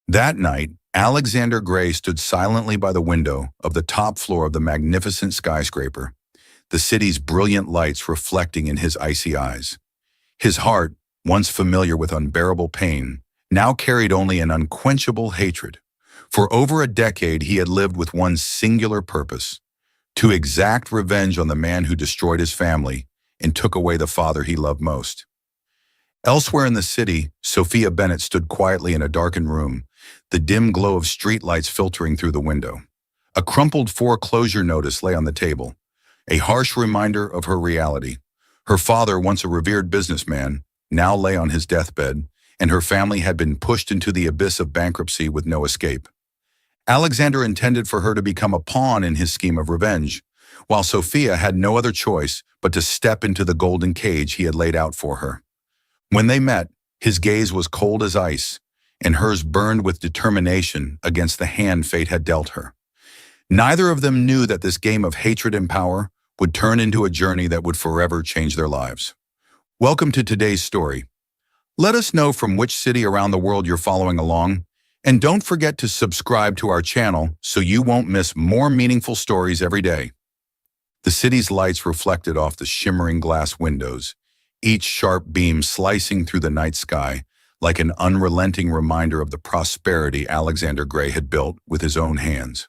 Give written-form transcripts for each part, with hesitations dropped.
That night, Alexander Gray stood silently by the window of the top floor of the magnificent skyscraper, the city's brilliant lights reflecting in his icy eyes. His heart, once familiar with unbearable pain, now carried only an unquenchable hatred. For over a decade he had lived with one singular purpose: to exact revenge on the man who destroyed his family and took away the father he loved most. Elsewhere in the city, Sophia Bennett stood quietly in a darkened room, the dim glow of streetlights filtering through the window. A crumpled foreclosure notice lay on the table, a harsh reminder of her reality. Her father, once a revered businessman, now lay on his deathbed, and her family had been pushed into the abyss of bankruptcy with no escape. Alexander intended for her to become a pawn in his scheme of revenge, while Sophia had no other choice but to step into the golden cage he had laid out for her. When they met, his gaze was cold as ice, and hers burned with determination against the hand fate had dealt her. Neither of them knew that this game of hatred and power would turn into a journey that would forever change their lives. Welcome to today's story. Let us know from which city around the world you're following along, and don't forget to subscribe to our channel so you won't miss more meaningful stories every day. The city's lights reflected off the shimmering glass windows, each sharp beam slicing through the night sky like an unrelenting reminder of the prosperity Alexander Gray had built with his own hands.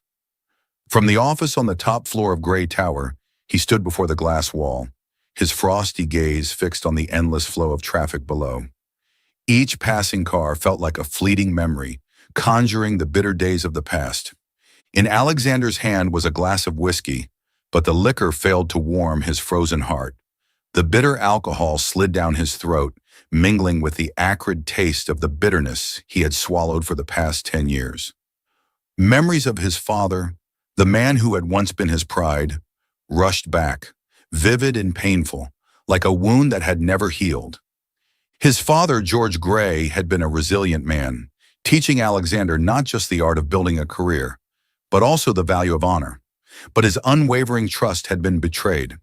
From the office on the top floor of Gray Tower, he stood before the glass wall, his frosty gaze fixed on the endless flow of traffic below. Each passing car felt like a fleeting memory, conjuring the bitter days of the past. In Alexander's hand was a glass of whiskey, but the liquor failed to warm his frozen heart. The bitter alcohol slid down his throat, mingling with the acrid taste of the bitterness he had swallowed for the past 10 years. Memories of his father, the man who had once been his pride, rushed back, vivid and painful, like a wound that had never healed. His father, George Gray, had been a resilient man, teaching Alexander not just the art of building a career, but also the value of honor. But his unwavering trust had been betrayed.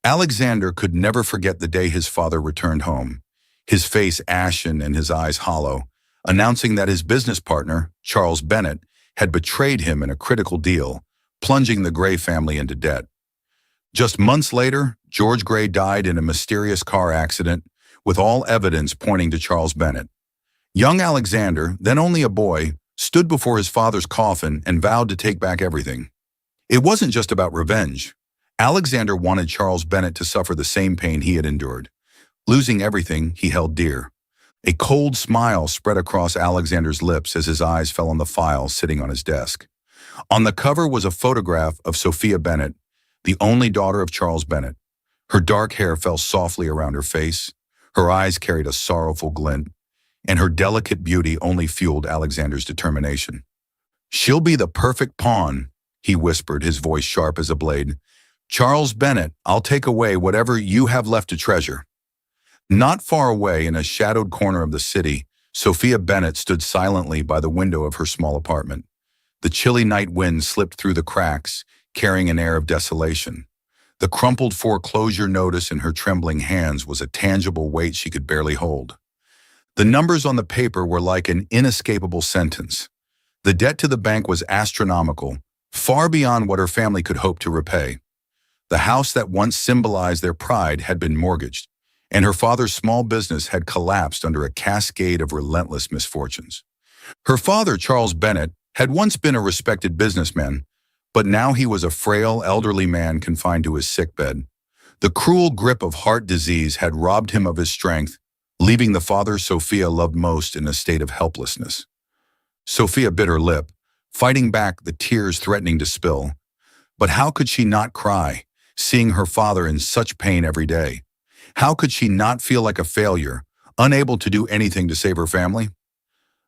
Alexander could never forget the day his father returned home, his face ashen and his eyes hollow, announcing that his business partner, Charles Bennett, had betrayed him in a critical deal, plunging the Gray family into debt. Just months later, George Gray died in a mysterious car accident, with all evidence pointing to Charles Bennett. Young Alexander, then only a boy, stood before his father's coffin and vowed to take back everything. It wasn't just about revenge. Alexander wanted Charles Bennett to suffer the same pain he had endured, losing everything he held dear. A cold smile spread across Alexander's lips as his eyes fell on the file sitting on his desk. On the cover was a photograph of Sophia Bennett, the only daughter of Charles Bennett. Her dark hair fell softly around her face, her eyes carried a sorrowful glint, and her delicate beauty only fueled Alexander's determination. "She'll be the perfect pawn," he whispered, his voice sharp as a blade. "Charles Bennett, I'll take away whatever you have left to treasure." Not far away, in a shadowed corner of the city, Sophia Bennett stood silently by the window of her small apartment. The chilly night wind slipped through the cracks, carrying an air of desolation. The crumpled foreclosure notice in her trembling hands was a tangible weight she could barely hold. The numbers on the paper were like an inescapable sentence. The debt to the bank was astronomical, far beyond what her family could hope to repay. The house that once symbolized their pride had been mortgaged, and her father's small business had collapsed under a cascade of relentless misfortunes. Her father, Charles Bennett, had once been a respected businessman, but now he was a frail, elderly man confined to his sickbed. The cruel grip of heart disease had robbed him of his strength, leaving the father Sophia loved most in a state of helplessness. Sophia bit her lip, fighting back the tears threatening to spill. But how could she not cry, seeing her father in such pain every day? How could she not feel like a failure, unable to do anything to save her family?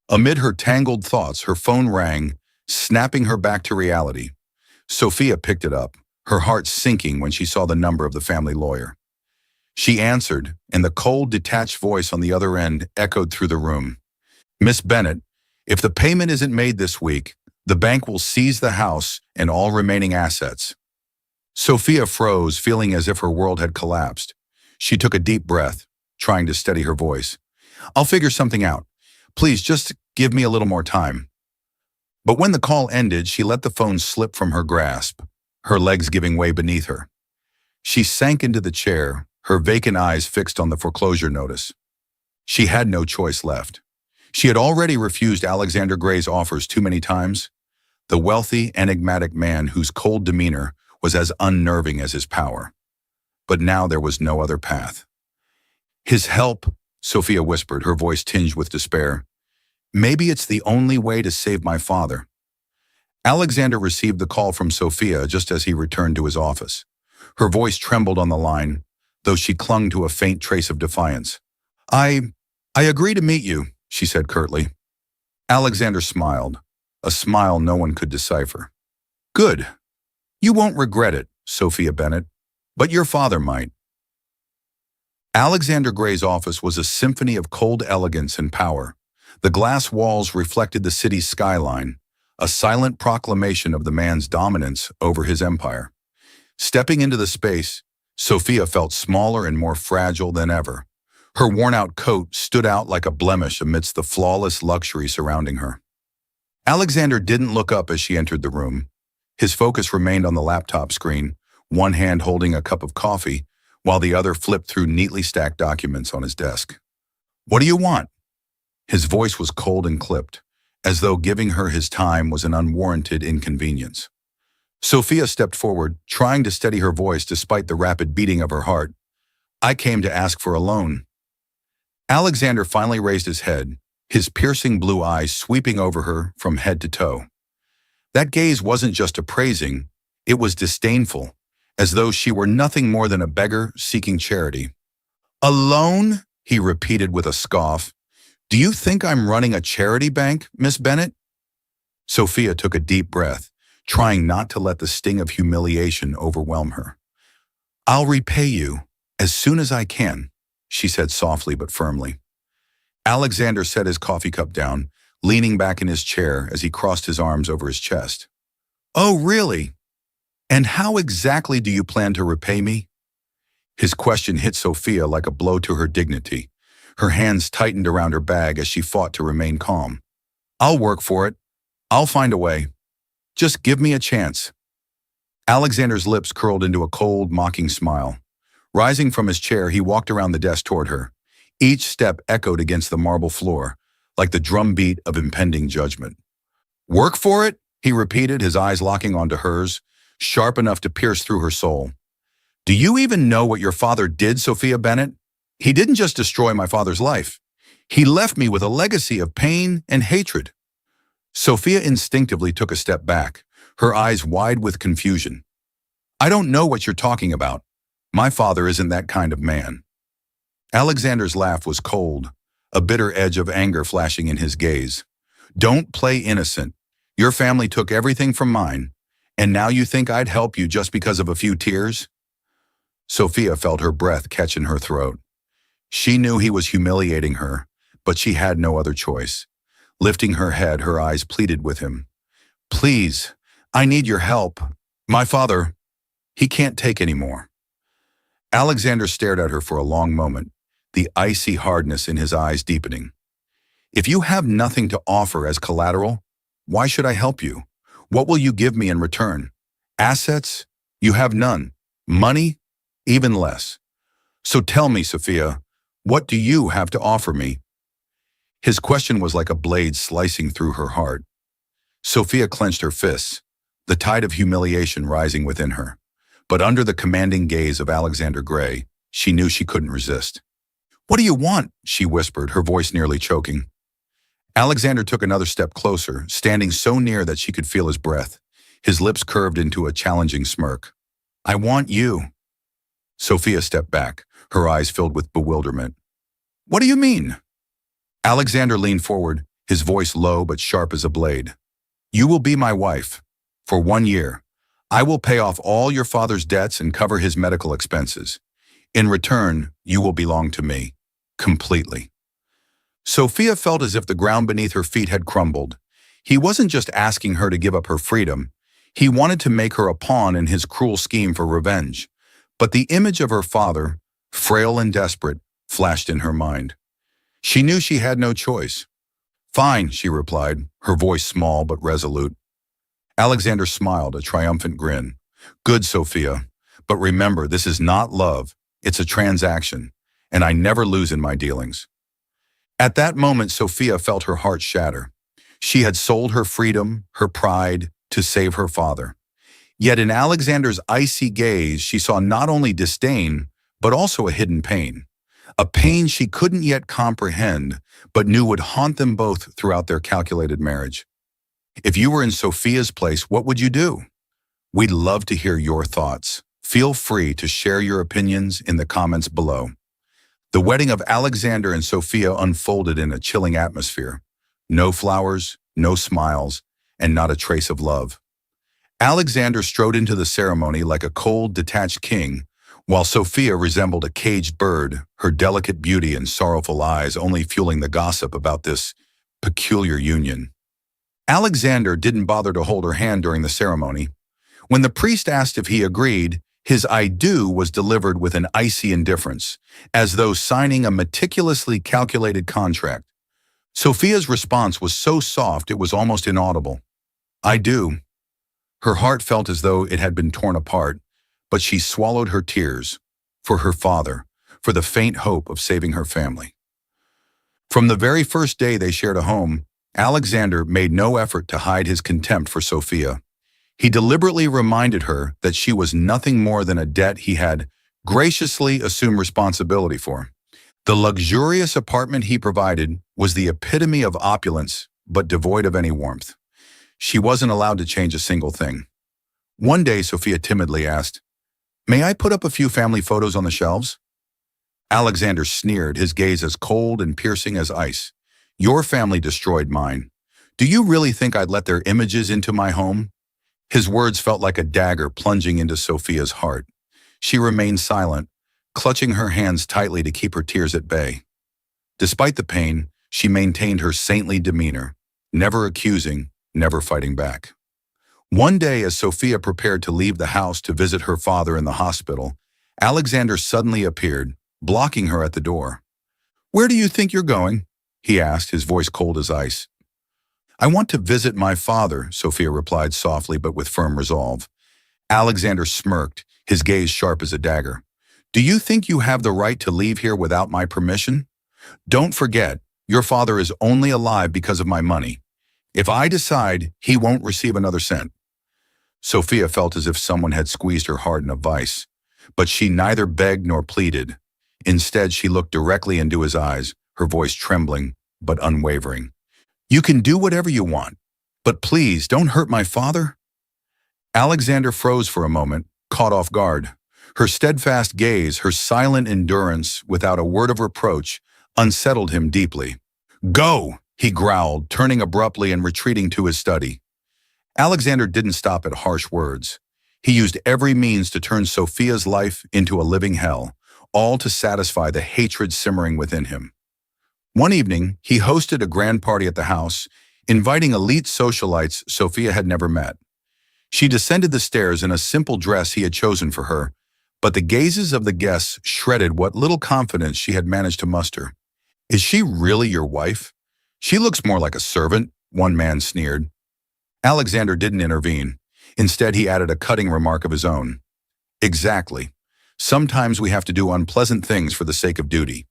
Amid her tangled thoughts, her phone rang, snapping her back to reality. Sophia picked it up, her heart sinking when she saw the number of the family lawyer. She answered, and the cold, detached voice on the other end echoed through the room. "Miss Bennett, if the payment isn't made this week, the bank will seize the house and all remaining assets." Sophia froze, feeling as if her world had collapsed. She took a deep breath, trying to steady her voice. "I'll figure something out. Please, just give me a little more time. But when the call ended, she let the phone slip from her grasp, her legs giving way beneath her. She sank into the chair, her vacant eyes fixed on the foreclosure notice. She had no choice left. She had already refused Alexander Gray's offers too many times. The wealthy, enigmatic man whose cold demeanor was as unnerving as his power. But now there was no other path. His help, Sophia whispered, her voice tinged with despair. Maybe it's the only way to save my father. Alexander received the call from Sophia just as he returned to his office. Her voice trembled on the line, though she clung to a faint trace of defiance. I agree to meet you, she said curtly. Alexander smiled, a smile no one could decipher. Good. You won't regret it, Sophia Bennett, but your father might. Alexander Gray's office was a symphony of cold elegance and power. The glass walls reflected the city's skyline, a silent proclamation of the man's dominance over his empire. Stepping into the space, Sophia felt smaller and more fragile than ever. Her worn-out coat stood out like a blemish amidst the flawless luxury surrounding her. Alexander didn't look up as she entered the room. His focus remained on the laptop screen, one hand holding a cup of coffee, while the other flipped through neatly stacked documents on his desk. What do you want? His voice was cold and clipped, as though giving her his time was an unwarranted inconvenience. Sophia stepped forward, trying to steady her voice despite the rapid beating of her heart. I came to ask for a loan. Alexander finally raised his head, his piercing blue eyes sweeping over her from head to toe. That gaze wasn't just appraising, it was disdainful, as though she were nothing more than a beggar seeking charity. A loan? He repeated with a scoff. Do you think I'm running a charity bank, Miss Bennett? Sophia took a deep breath, trying not to let the sting of humiliation overwhelm her. I'll repay you as soon as I can, she said softly but firmly. Alexander set his coffee cup down, leaning back in his chair as he crossed his arms over his chest. Oh, really? And how exactly do you plan to repay me? His question hit Sophia like a blow to her dignity. Her hands tightened around her bag as she fought to remain calm. I'll work for it. I'll find a way. Just give me a chance. Alexander's lips curled into a cold, mocking smile. Rising from his chair, he walked around the desk toward her. Each step echoed against the marble floor, like the drumbeat of impending judgment. Work for it? He repeated, his eyes locking onto hers, sharp enough to pierce through her soul. Do you even know what your father did, Sophia Bennett? He didn't just destroy my father's life. He left me with a legacy of pain and hatred. Sophia instinctively took a step back, her eyes wide with confusion. I don't know what you're talking about. My father isn't that kind of man. Alexander's laugh was cold, a bitter edge of anger flashing in his gaze. Don't play innocent. Your family took everything from mine, and now you think I'd help you just because of a few tears? Sophia felt her breath catch in her throat. She knew he was humiliating her, but she had no other choice. Lifting her head, her eyes pleaded with him. Please, I need your help. My father, he can't take any more. Alexander stared at her for a long moment, the icy hardness in his eyes deepening. If you have nothing to offer as collateral, why should I help you? What will you give me in return? Assets? You have none. Money? Even less. So tell me, Sophia, what do you have to offer me? His question was like a blade slicing through her heart. Sophia clenched her fists, the tide of humiliation rising within her. But under the commanding gaze of Alexander Gray, she knew she couldn't resist. What do you want? She whispered, her voice nearly choking. Alexander took another step closer, standing so near that she could feel his breath. His lips curved into a challenging smirk. I want you. Sophia stepped back, her eyes filled with bewilderment. What do you mean? Alexander leaned forward, his voice low but sharp as a blade. You will be my wife. For 1 year. I will pay off all your father's debts and cover his medical expenses. In return, you will belong to me. Completely. Sophia felt as if the ground beneath her feet had crumbled. He wasn't just asking her to give up her freedom. He wanted to make her a pawn in his cruel scheme for revenge. But the image of her father, frail and desperate, flashed in her mind. She knew she had no choice. Fine, she replied, her voice small but resolute. Alexander smiled, a triumphant grin. Good, Sophia. But remember, this is not love. It's a transaction, and I never lose in my dealings. At that moment, Sophia felt her heart shatter. She had sold her freedom, her pride, to save her father. Yet in Alexander's icy gaze, she saw not only disdain, but also a hidden pain. A pain she couldn't yet comprehend, but knew would haunt them both throughout their calculated marriage. If you were in Sophia's place, what would you do? We'd love to hear your thoughts. Feel free to share your opinions in the comments below. The wedding of Alexander and Sophia unfolded in a chilling atmosphere. No flowers, no smiles, and not a trace of love. Alexander strode into the ceremony like a cold, detached king, while Sophia resembled a caged bird, her delicate beauty and sorrowful eyes only fueling the gossip about this peculiar union. Alexander didn't bother to hold her hand during the ceremony. When the priest asked if he agreed, his "I do" was delivered with an icy indifference, as though signing a meticulously calculated contract. Sophia's response was so soft it was almost inaudible. "I do." Her heart felt as though it had been torn apart, but she swallowed her tears, for her father, for the faint hope of saving her family. From the very first day they shared a home, Alexander made no effort to hide his contempt for Sophia. He deliberately reminded her that she was nothing more than a debt he had graciously assumed responsibility for. The luxurious apartment he provided was the epitome of opulence, but devoid of any warmth. She wasn't allowed to change a single thing. One day, Sophia timidly asked, "May I put up a few family photos on the shelves?" Alexander sneered, his gaze as cold and piercing as ice. "Your family destroyed mine. Do you really think I'd let their images into my home?" His words felt like a dagger plunging into Sophia's heart. She remained silent, clutching her hands tightly to keep her tears at bay. Despite the pain, she maintained her saintly demeanor, never accusing, never fighting back. One day, as Sophia prepared to leave the house to visit her father in the hospital, Alexander suddenly appeared, blocking her at the door. "Where do you think you're going?" he asked, his voice cold as ice. "I want to visit my father," Sophia replied softly but with firm resolve. Alexander smirked, his gaze sharp as a dagger. "Do you think you have the right to leave here without my permission? Don't forget, your father is only alive because of my money. If I decide, he won't receive another cent." Sophia felt as if someone had squeezed her heart in a vice, but she neither begged nor pleaded. Instead, she looked directly into his eyes, her voice trembling but unwavering. "You can do whatever you want, but please don't hurt my father." Alexander froze for a moment, caught off guard. Her steadfast gaze, her silent endurance, without a word of reproach, unsettled him deeply. "Go!" he growled, turning abruptly and retreating to his study. Alexander didn't stop at harsh words. He used every means to turn Sophia's life into a living hell, all to satisfy the hatred simmering within him. One evening, he hosted a grand party at the house, inviting elite socialites Sophia had never met. She descended the stairs in a simple dress he had chosen for her, but the gazes of the guests shredded what little confidence she had managed to muster. "Is she really your wife? She looks more like a servant," one man sneered. Alexander didn't intervene. Instead, he added a cutting remark of his own. "Exactly. Sometimes we have to do unpleasant things for the sake of duty."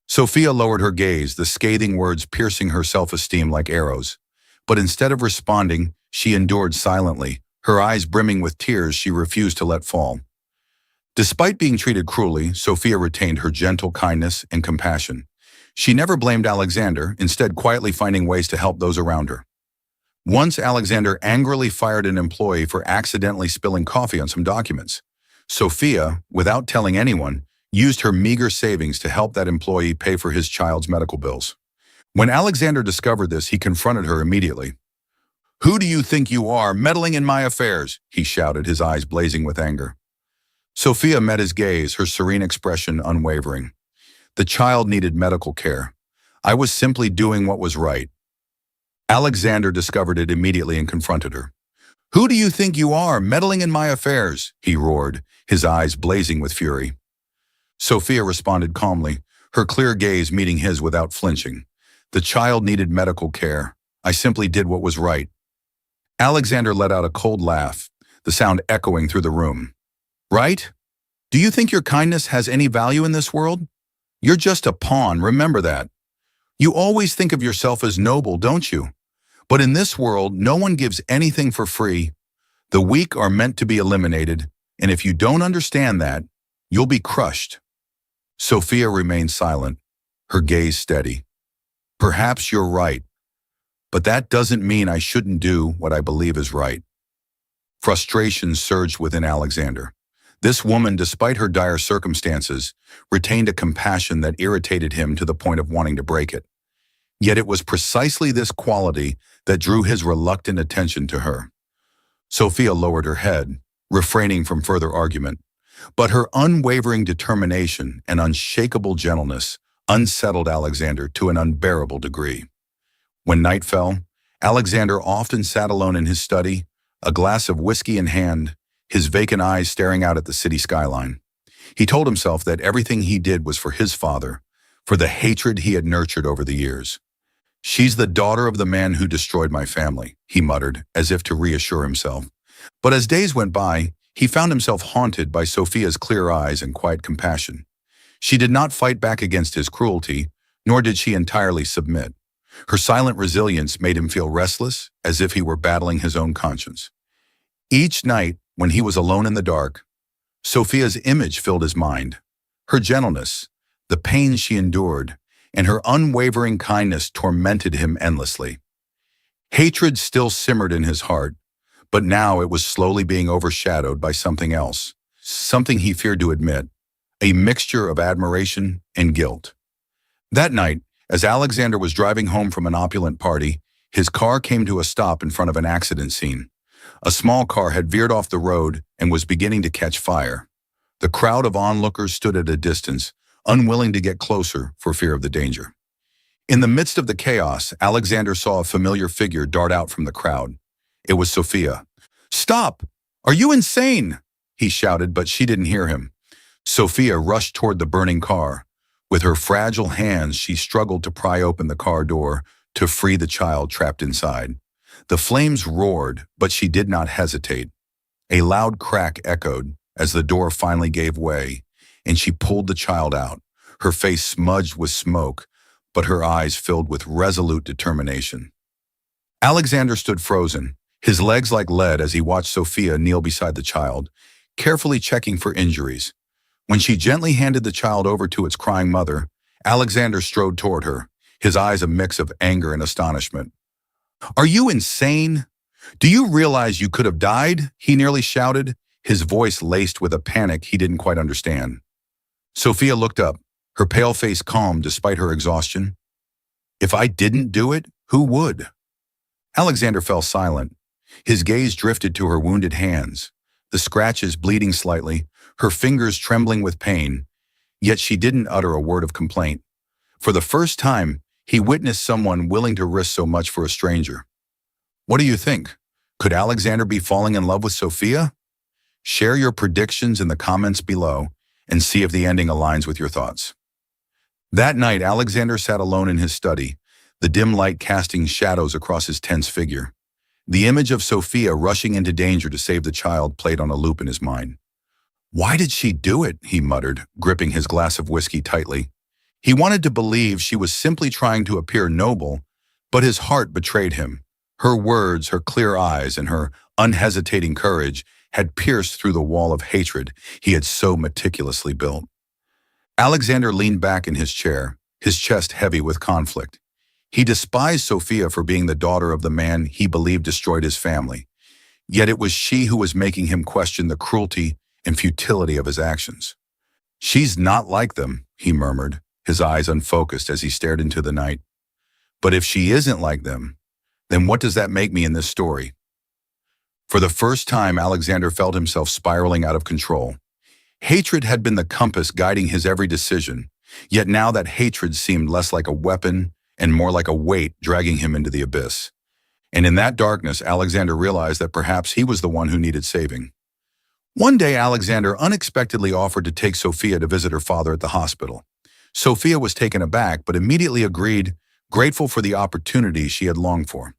Sophia lowered her gaze, the scathing words piercing her self-esteem like arrows. But instead of responding, she endured silently, her eyes brimming with tears she refused to let fall. Despite being treated cruelly, Sophia retained her gentle kindness and compassion. She never blamed Alexander, instead quietly finding ways to help those around her. Once Alexander angrily fired an employee for accidentally spilling coffee on some documents. Sophia, without telling anyone, used her meager savings to help that employee pay for his child's medical bills. When Alexander discovered this, he confronted her immediately. "Who do you think you are, meddling in my affairs?" he shouted, his eyes blazing with anger. Sophia met his gaze, her serene expression unwavering. "The child needed medical care. I was simply doing what was right." Alexander discovered it immediately and confronted her. "Who do you think you are, meddling in my affairs?" he roared, his eyes blazing with fury. Sophia responded calmly, her clear gaze meeting his without flinching. The child needed medical care. I simply did what was right. Alexander let out a cold laugh, the sound echoing through the room. Right? Do you think your kindness has any value in this world? You're just a pawn, remember that. You always think of yourself as noble, don't you? But in this world, no one gives anything for free. The weak are meant to be eliminated, and if you don't understand that, you'll be crushed. Sophia remained silent, her gaze steady. Perhaps you're right, but that doesn't mean I shouldn't do what I believe is right. Frustration surged within Alexander. This woman, despite her dire circumstances, retained a compassion that irritated him to the point of wanting to break it. Yet it was precisely this quality that drew his reluctant attention to her. Sophia lowered her head, refraining from further argument, but her unwavering determination and unshakable gentleness unsettled Alexander to an unbearable degree. When night fell, Alexander often sat alone in his study, a glass of whiskey in hand, his vacant eyes staring out at the city skyline. He told himself that everything he did was for his father, for the hatred he had nurtured over the years. "She's the daughter of the man who destroyed my family," he muttered, as if to reassure himself. But as days went by, he found himself haunted by Sophia's clear eyes and quiet compassion. She did not fight back against his cruelty, nor did she entirely submit. Her silent resilience made him feel restless, as if he were battling his own conscience. Each night, when he was alone in the dark, Sophia's image filled his mind. Her gentleness, the pain she endured, and her unwavering kindness tormented him endlessly. Hatred still simmered in his heart, but now it was slowly being overshadowed by something else, something he feared to admit, a mixture of admiration and guilt. That night, as Alexander was driving home from an opulent party, his car came to a stop in front of an accident scene. A small car had veered off the road and was beginning to catch fire. The crowd of onlookers stood at a distance, unwilling to get closer for fear of the danger. In the midst of the chaos, Alexander saw a familiar figure dart out from the crowd. It was Sophia. "Stop! Are you insane?" he shouted, but she didn't hear him. Sophia rushed toward the burning car. With her fragile hands, she struggled to pry open the car door to free the child trapped inside. The flames roared, but she did not hesitate. A loud crack echoed as the door finally gave way, and she pulled the child out, her face smudged with smoke, but her eyes filled with resolute determination. Alexander stood frozen, his legs like lead as he watched Sophia kneel beside the child, carefully checking for injuries. When she gently handed the child over to its crying mother, Alexander strode toward her, his eyes a mix of anger and astonishment. "Are you insane? Do you realize you could have died?" he nearly shouted, his voice laced with a panic he didn't quite understand. Sophia looked up, her pale face calm despite her exhaustion. "If I didn't do it, who would?" Alexander fell silent. His gaze drifted to her wounded hands, the scratches bleeding slightly, her fingers trembling with pain, yet she didn't utter a word of complaint. For the first time, he witnessed someone willing to risk so much for a stranger. What do you think? Could Alexander be falling in love with Sophia? Share your predictions in the comments below and see if the ending aligns with your thoughts. That night, Alexander sat alone in his study, the dim light casting shadows across his tense figure. The image of Sophia rushing into danger to save the child played on a loop in his mind. "Why did she do it?" he muttered, gripping his glass of whiskey tightly. He wanted to believe she was simply trying to appear noble, but his heart betrayed him. Her words, her clear eyes, and her unhesitating courage had pierced through the wall of hatred he had so meticulously built. Alexander leaned back in his chair, his chest heavy with conflict. He despised Sophia for being the daughter of the man he believed destroyed his family, yet it was she who was making him question the cruelty and futility of his actions. "She's not like them," he murmured, his eyes unfocused as he stared into the night. "But if she isn't like them, then what does that make me in this story?" For the first time, Alexander felt himself spiraling out of control. Hatred had been the compass guiding his every decision, yet now that hatred seemed less like a weapon and more like a weight dragging him into the abyss. And in that darkness, Alexander realized that perhaps he was the one who needed saving. One day, Alexander unexpectedly offered to take Sophia to visit her father at the hospital. Sophia was taken aback, but immediately agreed, grateful for the opportunity she had longed for.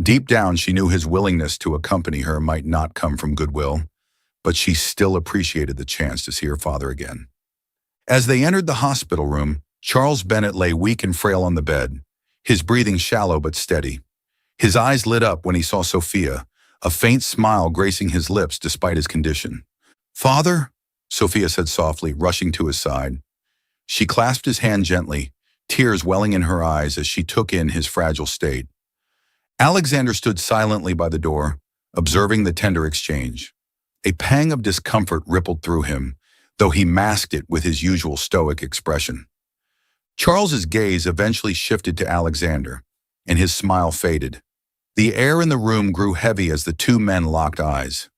Deep down, she knew his willingness to accompany her might not come from goodwill, but she still appreciated the chance to see her father again. As they entered the hospital room, Charles Bennett lay weak and frail on the bed, his breathing shallow but steady. His eyes lit up when he saw Sophia, a faint smile gracing his lips despite his condition. "Father?" Sophia said softly, rushing to his side. She clasped his hand gently, tears welling in her eyes as she took in his fragile state. Alexander stood silently by the door, observing the tender exchange. A pang of discomfort rippled through him, though he masked it with his usual stoic expression. Charles's gaze eventually shifted to Alexander, and his smile faded. The air in the room grew heavy as the two men locked eyes.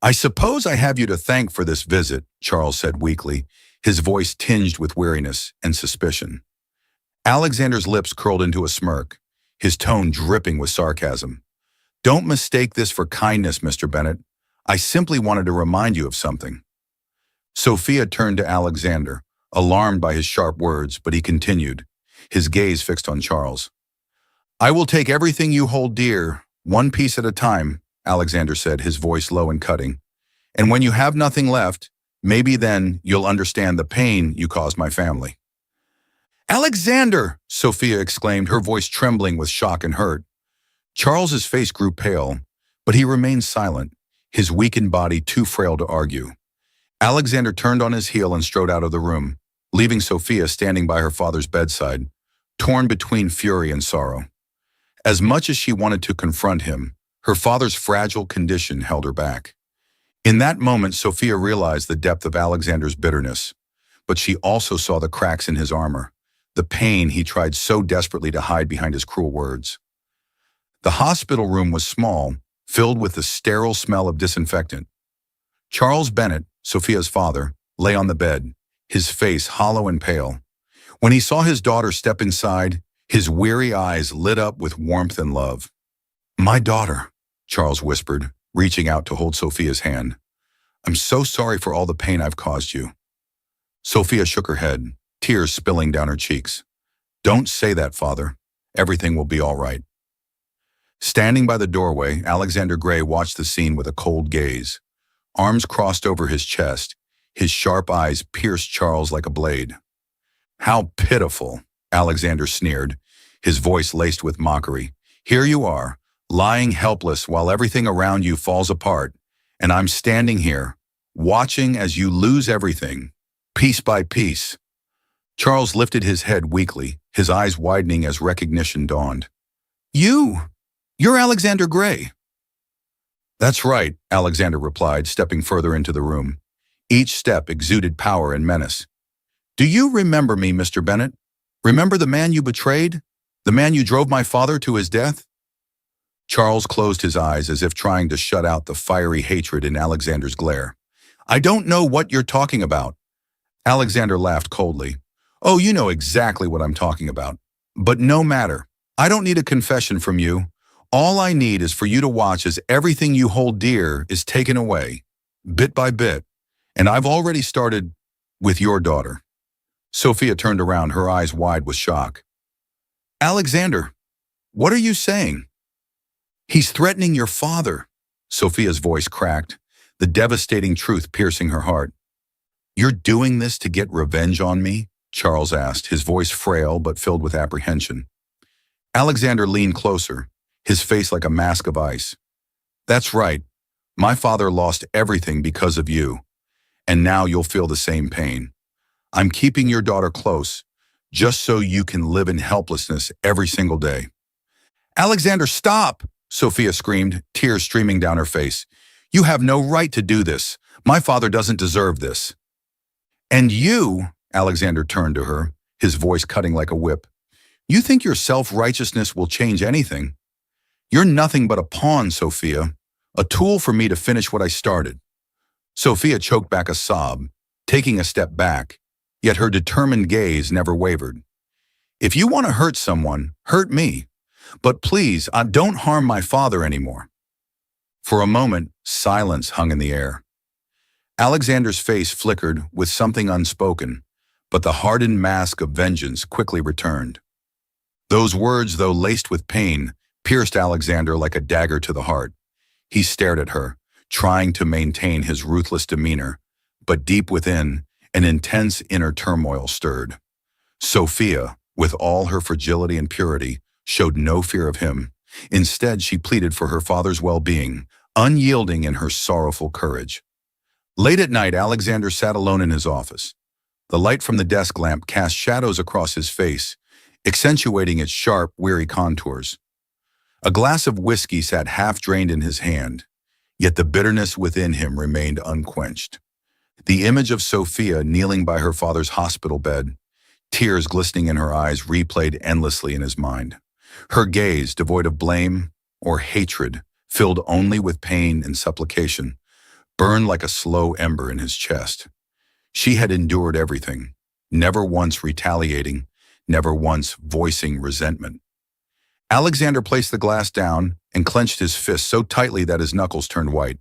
"I suppose I have you to thank for this visit," Charles said weakly, his voice tinged with weariness and suspicion. Alexander's lips curled into a smirk, his tone dripping with sarcasm. "Don't mistake this for kindness, Mr. Bennett. I simply wanted to remind you of something." Sophia turned to Alexander, alarmed by his sharp words, but he continued, his gaze fixed on Charles. "I will take everything you hold dear, one piece at a time," Alexander said, his voice low and cutting. "And when you have nothing left, maybe then you'll understand the pain you caused my family." "Alexander!" Sophia exclaimed, her voice trembling with shock and hurt. Charles's face grew pale, but he remained silent, his weakened body too frail to argue. Alexander turned on his heel and strode out of the room, leaving Sophia standing by her father's bedside, torn between fury and sorrow. As much as she wanted to confront him, her father's fragile condition held her back. In that moment, Sophia realized the depth of Alexander's bitterness, but she also saw the cracks in his armor, the pain he tried so desperately to hide behind his cruel words. The hospital room was small, filled with the sterile smell of disinfectant. Charles Bennett, Sophia's father, lay on the bed, his face hollow and pale. When he saw his daughter step inside, his weary eyes lit up with warmth and love. "My daughter," Charles whispered, reaching out to hold Sophia's hand. "I'm so sorry for all the pain I've caused you." Sophia shook her head, tears spilling down her cheeks. "Don't say that, Father. Everything will be all right." Standing by the doorway, Alexander Gray watched the scene with a cold gaze. Arms crossed over his chest, his sharp eyes pierced Charles like a blade. "How pitiful," Alexander sneered, his voice laced with mockery. "Here you are, lying helpless while everything around you falls apart, and I'm standing here, watching as you lose everything, piece by piece." Charles lifted his head weakly, his eyes widening as recognition dawned. You're Alexander Gray." "That's right," Alexander replied, stepping further into the room. Each step exuded power and menace. "Do you remember me, Mr. Bennett? Remember the man you betrayed? The man you drove my father to his death?" Charles closed his eyes as if trying to shut out the fiery hatred in Alexander's glare. "I don't know what you're talking about." Alexander laughed coldly. "Oh, you know exactly what I'm talking about. But no matter. I don't need a confession from you. All I need is for you to watch as everything you hold dear is taken away, bit by bit. And I've already started with your daughter." Sophia turned around, her eyes wide with shock. "Alexander, what are you saying?" "He's threatening your father." Sophia's voice cracked, the devastating truth piercing her heart. "You're doing this to get revenge on me?" Charles asked, his voice frail but filled with apprehension. Alexander leaned closer, his face like a mask of ice. "That's right. My father lost everything because of you, and now you'll feel the same pain. I'm keeping your daughter close, just so you can live in helplessness every single day." "Alexander, stop!" Sophia screamed, tears streaming down her face. "You have no right to do this. My father doesn't deserve this." "And you," Alexander turned to her, his voice cutting like a whip, "you think your self-righteousness will change anything? You're nothing but a pawn, Sophia, a tool for me to finish what I started." Sophia choked back a sob, taking a step back, yet her determined gaze never wavered. "If you want to hurt someone, hurt me. But please, don't harm my father anymore." For a moment, silence hung in the air. Alexander's face flickered with something unspoken, but the hardened mask of vengeance quickly returned. Those words, though laced with pain, pierced Alexander like a dagger to the heart. He stared at her, trying to maintain his ruthless demeanor, but deep within, an intense inner turmoil stirred. Sophia, with all her fragility and purity, showed no fear of him. Instead, she pleaded for her father's well-being, unyielding in her sorrowful courage. Late at night, Alexander sat alone in his office. The light from the desk lamp cast shadows across his face, accentuating its sharp, weary contours. A glass of whiskey sat half-drained in his hand, yet the bitterness within him remained unquenched. The image of Sophia kneeling by her father's hospital bed, tears glistening in her eyes, replayed endlessly in his mind. Her gaze, devoid of blame or hatred, filled only with pain and supplication, burned like a slow ember in his chest. She had endured everything, never once retaliating, never once voicing resentment. Alexander placed the glass down and clenched his fist so tightly that his knuckles turned white.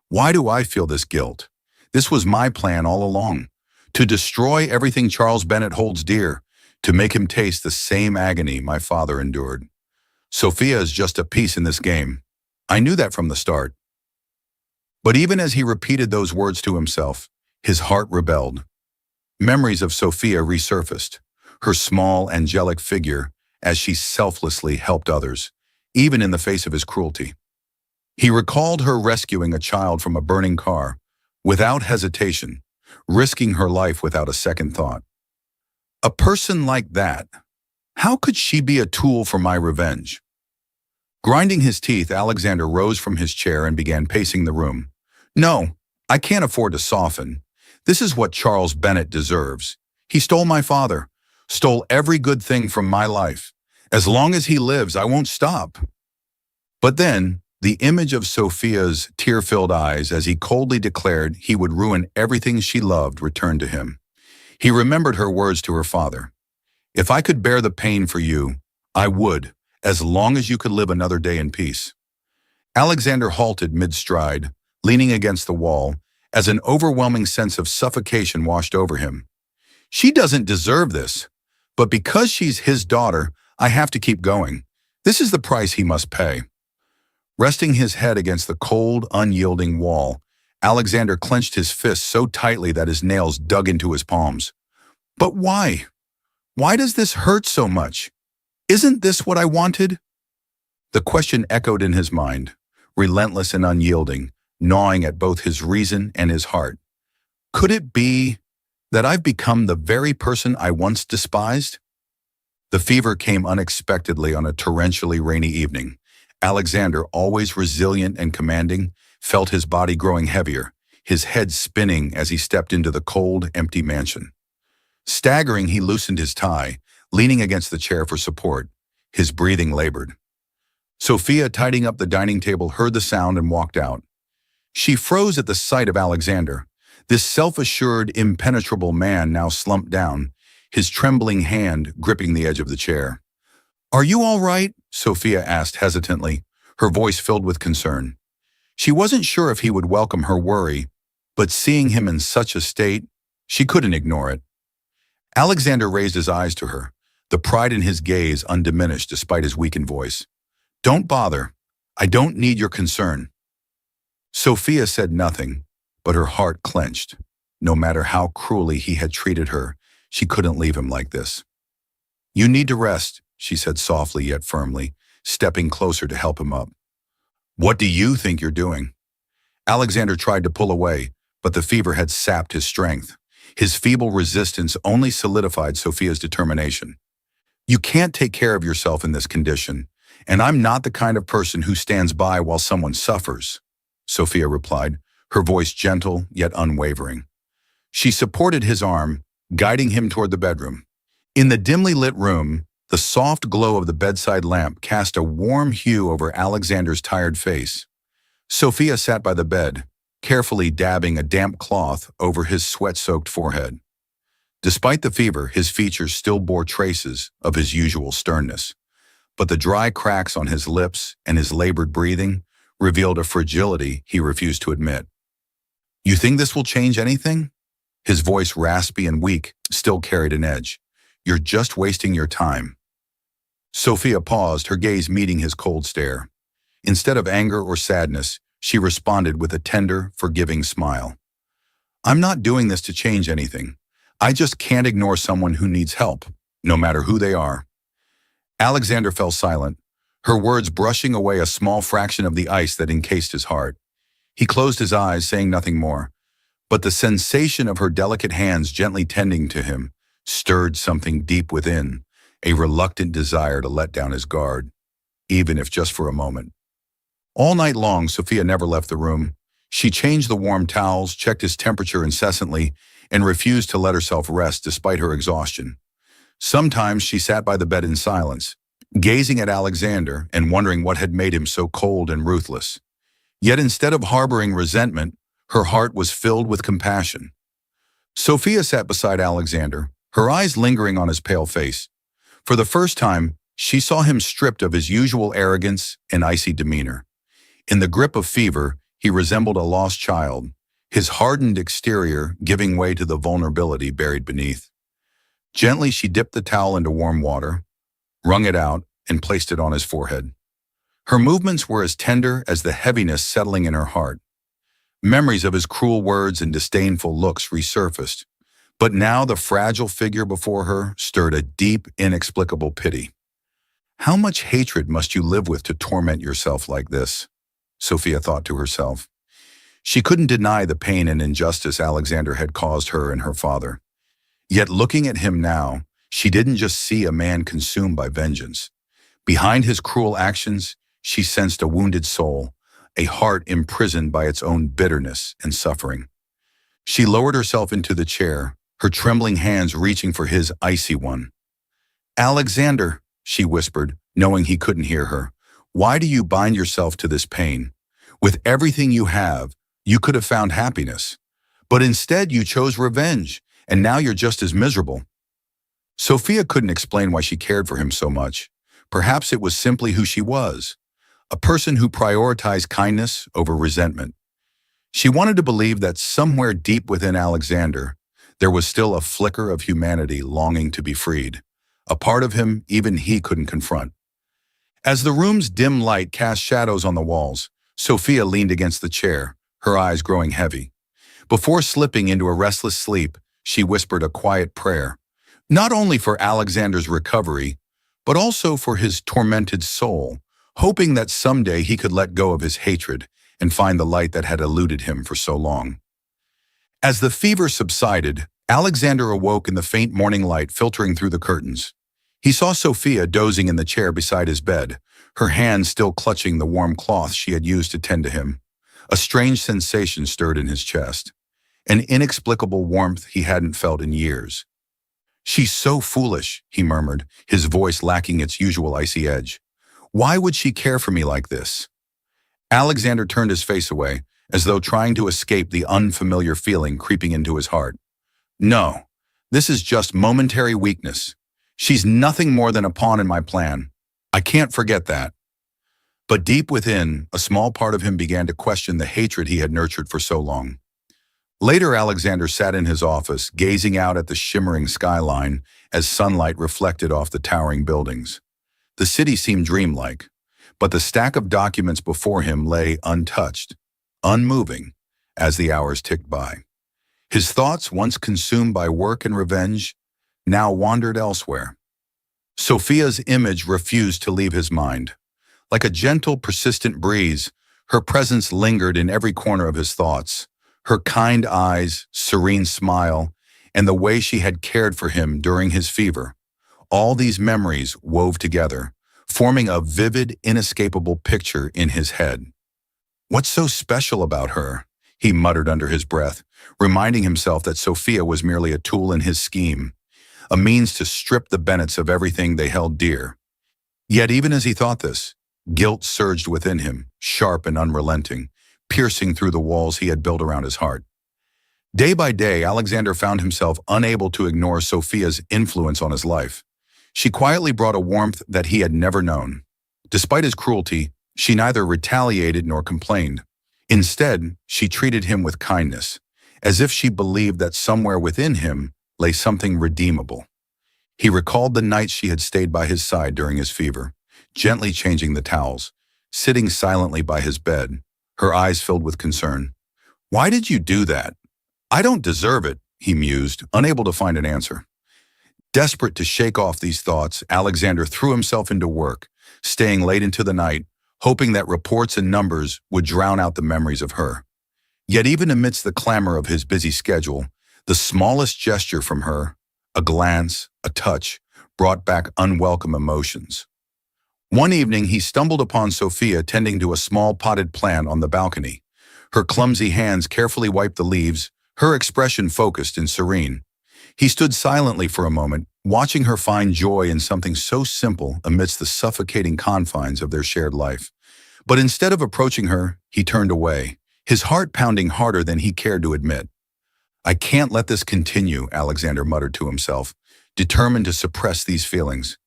Why do I feel this guilt? This was my plan all along, to destroy everything Charles Bennett holds dear, to make him taste the same agony my father endured. Sophia is just a piece in this game. I knew that from the start. But even as he repeated those words to himself, his heart rebelled. Memories of Sophia resurfaced, her small, angelic figure as she selflessly helped others, even in the face of his cruelty. He recalled her rescuing a child from a burning car, without hesitation, risking her life without a second thought. A person like that, how could she be a tool for my revenge? Grinding his teeth, Alexander rose from his chair and began pacing the room. No, I can't afford to soften. This is what Charles Bennett deserves. He stole my father, stole every good thing from my life. As long as he lives, I won't stop. But then, the image of Sophia's tear-filled eyes as he coldly declared he would ruin everything she loved returned to him. He remembered her words to her father. If I could bear the pain for you, I would, as long as you could live another day in peace. Alexander halted mid-stride, leaning against the wall, as an overwhelming sense of suffocation washed over him. She doesn't deserve this, but because she's his daughter, I have to keep going. This is the price he must pay. Resting his head against the cold, unyielding wall, Alexander clenched his fists so tightly that his nails dug into his palms. But why? Why does this hurt so much? Isn't this what I wanted? The question echoed in his mind, relentless and unyielding, gnawing at both his reason and his heart. Could it be that I've become the very person I once despised? The fever came unexpectedly on a torrentially rainy evening. Alexander, always resilient and commanding, felt his body growing heavier, his head spinning as he stepped into the cold, empty mansion. Staggering, he loosened his tie, leaning against the chair for support. His breathing labored. Sophia, tidying up the dining table, heard the sound and walked out. She froze at the sight of Alexander. This self-assured, impenetrable man now slumped down, his trembling hand gripping the edge of the chair. "Are you all right?" Sophia asked hesitantly, her voice filled with concern. She wasn't sure if he would welcome her worry, but seeing him in such a state, she couldn't ignore it. Alexander raised his eyes to her, the pride in his gaze undiminished despite his weakened voice. "Don't bother. I don't need your concern." Sophia said nothing, but her heart clenched. No matter how cruelly he had treated her, she couldn't leave him like this. "You need to rest," she said softly yet firmly, stepping closer to help him up. "What do you think you're doing?" Alexander tried to pull away, but the fever had sapped his strength. His feeble resistance only solidified Sophia's determination. "You can't take care of yourself in this condition, and I'm not the kind of person who stands by while someone suffers," Sophia replied, her voice gentle yet unwavering. She supported his arm, guiding him toward the bedroom. In the dimly lit room, the soft glow of the bedside lamp cast a warm hue over Alexander's tired face. Sophia sat by the bed, carefully dabbing a damp cloth over his sweat-soaked forehead. Despite the fever, his features still bore traces of his usual sternness, but the dry cracks on his lips and his labored breathing revealed a fragility he refused to admit. "You think this will change anything?" His voice, raspy and weak, still carried an edge. "You're just wasting your time." Sophia paused, her gaze meeting his cold stare. Instead of anger or sadness, she responded with a tender, forgiving smile. I'm not doing this to change anything. I just can't ignore someone who needs help, no matter who they are. Alexander fell silent, her words brushing away a small fraction of the ice that encased his heart. He closed his eyes, saying nothing more, but the sensation of her delicate hands gently tending to him stirred something deep within, a reluctant desire to let down his guard, even if just for a moment. All night long, Sophia never left the room. She changed the warm towels, checked his temperature incessantly, and refused to let herself rest despite her exhaustion. Sometimes she sat by the bed in silence, gazing at Alexander and wondering what had made him so cold and ruthless. Yet instead of harboring resentment, her heart was filled with compassion. Sophia sat beside Alexander, her eyes lingering on his pale face. For the first time, she saw him stripped of his usual arrogance and icy demeanor. In the grip of fever, he resembled a lost child, his hardened exterior giving way to the vulnerability buried beneath. Gently, she dipped the towel into warm water, wrung it out, and placed it on his forehead. Her movements were as tender as the heaviness settling in her heart. Memories of his cruel words and disdainful looks resurfaced, but now the fragile figure before her stirred a deep, inexplicable pity. How much hatred must you live with to torment yourself like this? Sophia thought to herself. She couldn't deny the pain and injustice Alexander had caused her and her father. Yet looking at him now, she didn't just see a man consumed by vengeance. Behind his cruel actions, she sensed a wounded soul, a heart imprisoned by its own bitterness and suffering. She lowered herself into the chair, her trembling hands reaching for his icy one. "Alexander," she whispered, knowing he couldn't hear her, "why do you bind yourself to this pain? With everything you have, you could have found happiness. But instead you chose revenge, and now you're just as miserable." Sophia couldn't explain why she cared for him so much. Perhaps it was simply who she was, a person who prioritized kindness over resentment. She wanted to believe that somewhere deep within Alexander, there was still a flicker of humanity longing to be freed, a part of him even he couldn't confront. As the room's dim light cast shadows on the walls, Sophia leaned against the chair, her eyes growing heavy. Before slipping into a restless sleep, she whispered a quiet prayer, not only for Alexander's recovery, but also for his tormented soul, hoping that someday he could let go of his hatred and find the light that had eluded him for so long. As the fever subsided, Alexander awoke in the faint morning light filtering through the curtains. He saw Sophia dozing in the chair beside his bed, her hands still clutching the warm cloth she had used to tend to him. A strange sensation stirred in his chest, an inexplicable warmth he hadn't felt in years. "She's so foolish," he murmured, his voice lacking its usual icy edge. "Why would she care for me like this?" Alexander turned his face away, as though trying to escape the unfamiliar feeling creeping into his heart. "No, this is just momentary weakness. She's nothing more than a pawn in my plan. I can't forget that." But deep within, a small part of him began to question the hatred he had nurtured for so long. Later, Alexander sat in his office, gazing out at the shimmering skyline as sunlight reflected off the towering buildings. The city seemed dreamlike, but the stack of documents before him lay untouched, unmoving, as the hours ticked by. His thoughts, once consumed by work and revenge, now wandered elsewhere. Sophia's image refused to leave his mind. Like a gentle, persistent breeze, her presence lingered in every corner of his thoughts. Her kind eyes, serene smile, and the way she had cared for him during his fever. All these memories wove together, forming a vivid, inescapable picture in his head. "What's so special about her?" he muttered under his breath, reminding himself that Sophia was merely a tool in his scheme, a means to strip the Bennetts of everything they held dear. Yet even as he thought this, guilt surged within him, sharp and unrelenting, piercing through the walls he had built around his heart. Day by day, Alexander found himself unable to ignore Sophia's influence on his life. She quietly brought a warmth that he had never known. Despite his cruelty, she neither retaliated nor complained. Instead, she treated him with kindness, as if she believed that somewhere within him lay something redeemable. He recalled the nights she had stayed by his side during his fever, gently changing the towels, sitting silently by his bed, her eyes filled with concern. "Why did you do that? I don't deserve it," he mused, unable to find an answer. Desperate to shake off these thoughts, Alexander threw himself into work, staying late into the night, hoping that reports and numbers would drown out the memories of her. Yet even amidst the clamor of his busy schedule, the smallest gesture from her, a glance, a touch, brought back unwelcome emotions. One evening, he stumbled upon Sophia tending to a small potted plant on the balcony. Her clumsy hands carefully wiped the leaves, her expression focused and serene. He stood silently for a moment, watching her find joy in something so simple amidst the suffocating confines of their shared life. But instead of approaching her, he turned away, his heart pounding harder than he cared to admit. "I can't let this continue," Alexander muttered to himself, determined to suppress these feelings.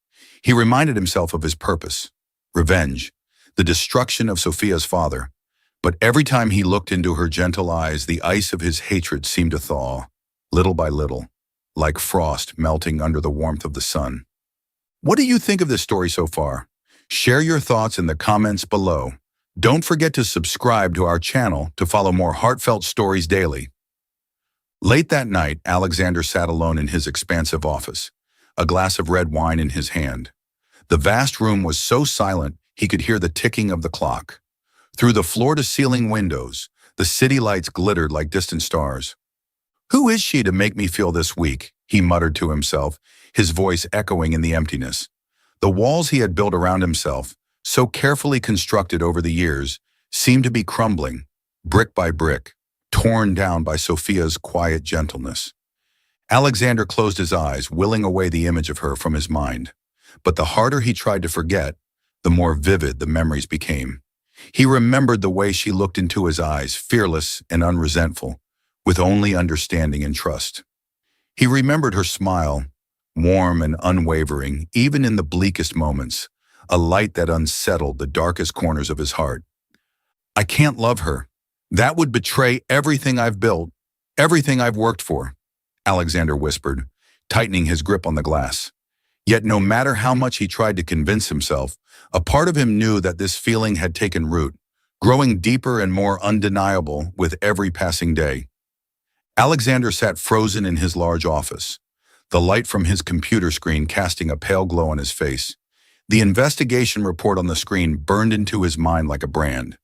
He reminded himself of his purpose: revenge, the destruction of Sophia's father. But every time he looked into her gentle eyes, the ice of his hatred seemed to thaw, little by little, like frost melting under the warmth of the sun. What do you think of this story so far? Share your thoughts in the comments below. Don't forget to subscribe to our channel to follow more heartfelt stories daily. Late that night, Alexander sat alone in his expansive office, a glass of red wine in his hand. The vast room was so silent he could hear the ticking of the clock. Through the floor-to-ceiling windows, the city lights glittered like distant stars. "Who is she to make me feel this weak?" he muttered to himself, his voice echoing in the emptiness. The walls he had built around himself, so carefully constructed over the years, seemed to be crumbling, brick by brick, torn down by Sophia's quiet gentleness. Alexander closed his eyes, willing away the image of her from his mind. But the harder he tried to forget, the more vivid the memories became. He remembered the way she looked into his eyes, fearless and unresentful, with only understanding and trust. He remembered her smile, warm and unwavering, even in the bleakest moments, a light that unsettled the darkest corners of his heart. "I can't love her. That would betray everything I've built, everything I've worked for," Alexander whispered, tightening his grip on the glass. Yet no matter how much he tried to convince himself, a part of him knew that this feeling had taken root, growing deeper and more undeniable with every passing day. Alexander sat frozen in his large office, the light from his computer screen casting a pale glow on his face. The investigation report on the screen burned into his mind like a brand.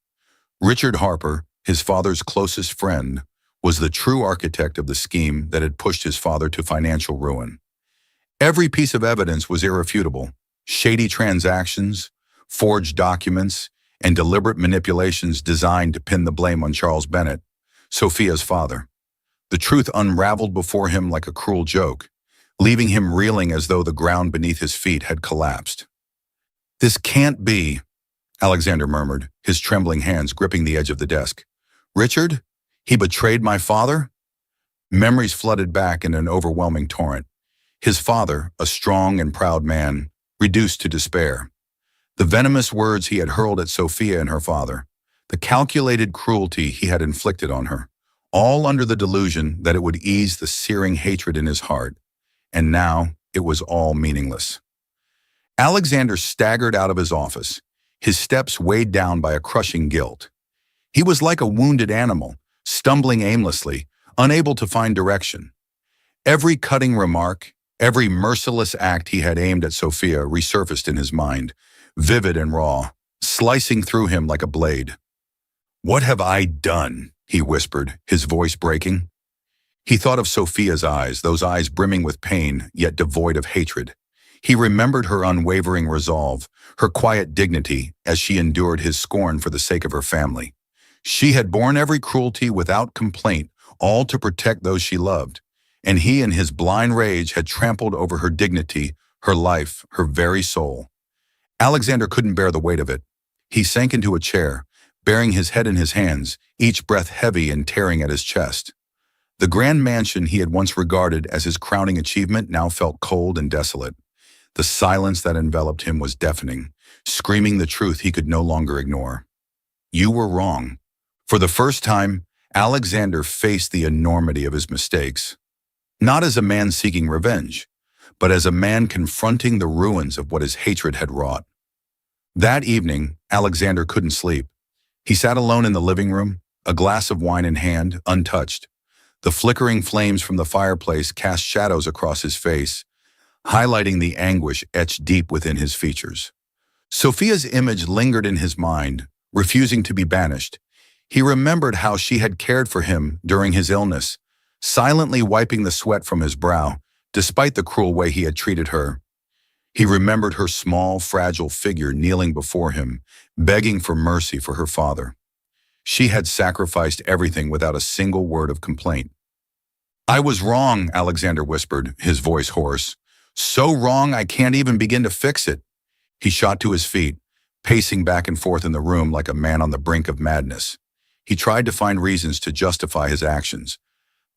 Richard Harper, his father's closest friend, was the true architect of the scheme that had pushed his father to financial ruin. Every piece of evidence was irrefutable: shady transactions, forged documents, and deliberate manipulations designed to pin the blame on Charles Bennett, Sophia's father. The truth unraveled before him like a cruel joke, leaving him reeling as though the ground beneath his feet had collapsed. "This can't be," Alexander murmured, his trembling hands gripping the edge of the desk. "Richard? He betrayed my father?" Memories flooded back in an overwhelming torrent. His father, a strong and proud man, reduced to despair. The venomous words he had hurled at Sophia and her father, the calculated cruelty he had inflicted on her, all under the delusion that it would ease the searing hatred in his heart. And now it was all meaningless. Alexander staggered out of his office, his steps weighed down by a crushing guilt. He was like a wounded animal, stumbling aimlessly, unable to find direction. Every cutting remark, every merciless act he had aimed at Sophia resurfaced in his mind, vivid and raw, slicing through him like a blade. "What have I done?" he whispered, his voice breaking. He thought of Sophia's eyes, those eyes brimming with pain, yet devoid of hatred. He remembered her unwavering resolve, her quiet dignity as she endured his scorn for the sake of her family. She had borne every cruelty without complaint, all to protect those she loved. And he in his blind rage had trampled over her dignity, her life, her very soul. Alexander couldn't bear the weight of it. He sank into a chair, bearing his head in his hands, each breath heavy and tearing at his chest. The grand mansion he had once regarded as his crowning achievement now felt cold and desolate. The silence that enveloped him was deafening, screaming the truth he could no longer ignore. "You were wrong." For the first time, Alexander faced the enormity of his mistakes. Not as a man seeking revenge, but as a man confronting the ruins of what his hatred had wrought. That evening, Alexander couldn't sleep. He sat alone in the living room, a glass of wine in hand, untouched. The flickering flames from the fireplace cast shadows across his face, highlighting the anguish etched deep within his features. Sophia's image lingered in his mind, refusing to be banished. He remembered how she had cared for him during his illness, silently wiping the sweat from his brow, despite the cruel way he had treated her. He remembered her small, fragile figure kneeling before him, begging for mercy for her father. She had sacrificed everything without a single word of complaint. "I was wrong," Alexander whispered, his voice hoarse. "So wrong I can't even begin to fix it." He shot to his feet, pacing back and forth in the room like a man on the brink of madness. He tried to find reasons to justify his actions,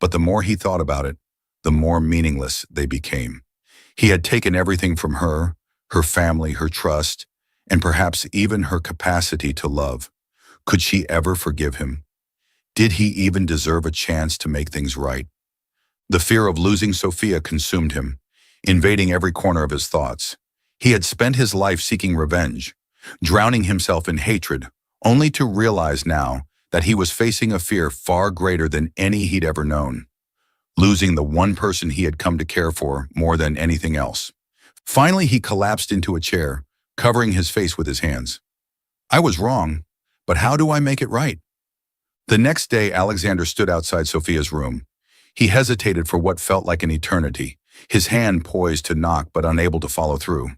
but the more he thought about it, the more meaningless they became. He had taken everything from her family, her trust, and perhaps even her capacity to love. Could she ever forgive him? Did he even deserve a chance to make things right? The fear of losing Sophia consumed him, invading every corner of his thoughts. He had spent his life seeking revenge, drowning himself in hatred, only to realize now that he was facing a fear far greater than any he'd ever known. Losing the one person he had come to care for more than anything else. Finally, he collapsed into a chair, covering his face with his hands. "I was wrong, but how do I make it right?" The next day, Alexander stood outside Sophia's room. He hesitated for what felt like an eternity, his hand poised to knock but unable to follow through.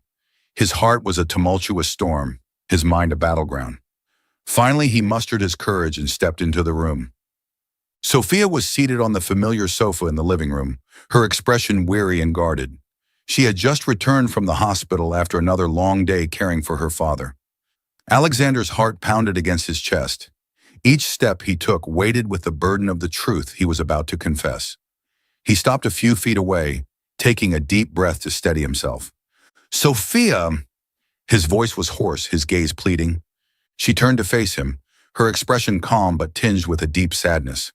His heart was a tumultuous storm, his mind a battleground. Finally, he mustered his courage and stepped into the room. Sophia was seated on the familiar sofa in the living room, her expression weary and guarded. She had just returned from the hospital after another long day caring for her father. Alexander's heart pounded against his chest. Each step he took weighted with the burden of the truth he was about to confess. He stopped a few feet away, taking a deep breath to steady himself. "Sophia!" His voice was hoarse, his gaze pleading. She turned to face him, her expression calm but tinged with a deep sadness.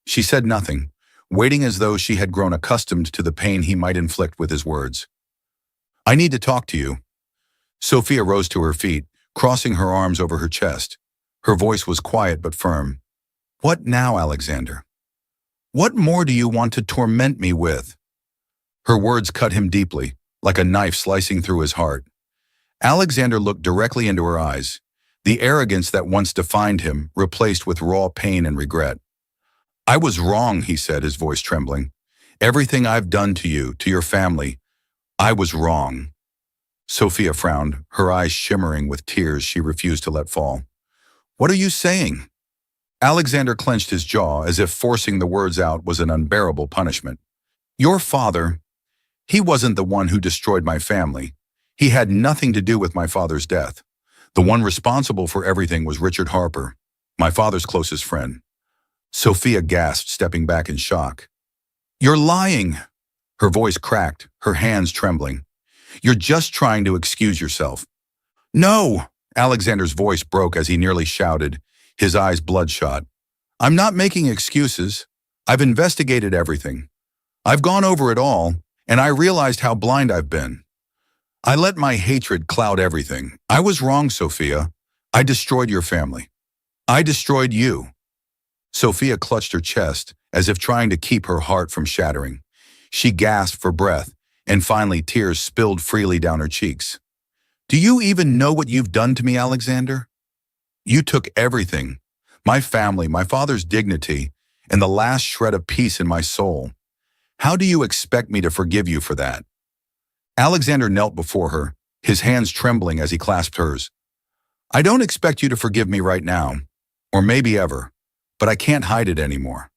She said nothing, waiting as though she had grown accustomed to the pain he might inflict with his words. "I need to talk to you." Sophia rose to her feet, crossing her arms over her chest. Her voice was quiet but firm. "What now, Alexander? What more do you want to torment me with?" Her words cut him deeply, like a knife slicing through his heart. Alexander looked directly into her eyes, the arrogance that once defined him replaced with raw pain and regret. "I was wrong," he said, his voice trembling. "Everything I've done to you, to your family, I was wrong." Sophia frowned, her eyes shimmering with tears she refused to let fall. "What are you saying?" Alexander clenched his jaw as if forcing the words out was an unbearable punishment. "Your father, he wasn't the one who destroyed my family. He had nothing to do with my father's death. The one responsible for everything was Richard Harper, my father's closest friend." Sophia gasped, stepping back in shock. "You're lying!" Her voice cracked, her hands trembling. "You're just trying to excuse yourself." "No!" Alexander's voice broke as he nearly shouted, his eyes bloodshot. "I'm not making excuses. I've investigated everything. I've gone over it all, and I realized how blind I've been. I let my hatred cloud everything. I was wrong, Sophia. I destroyed your family. I destroyed you." Sophia clutched her chest, as if trying to keep her heart from shattering. She gasped for breath, and finally tears spilled freely down her cheeks. "Do you even know what you've done to me, Alexander? You took everything, my family, my father's dignity, and the last shred of peace in my soul. How do you expect me to forgive you for that?" Alexander knelt before her, his hands trembling as he clasped hers. "I don't expect you to forgive me right now, or maybe ever, but I can't hide it anymore.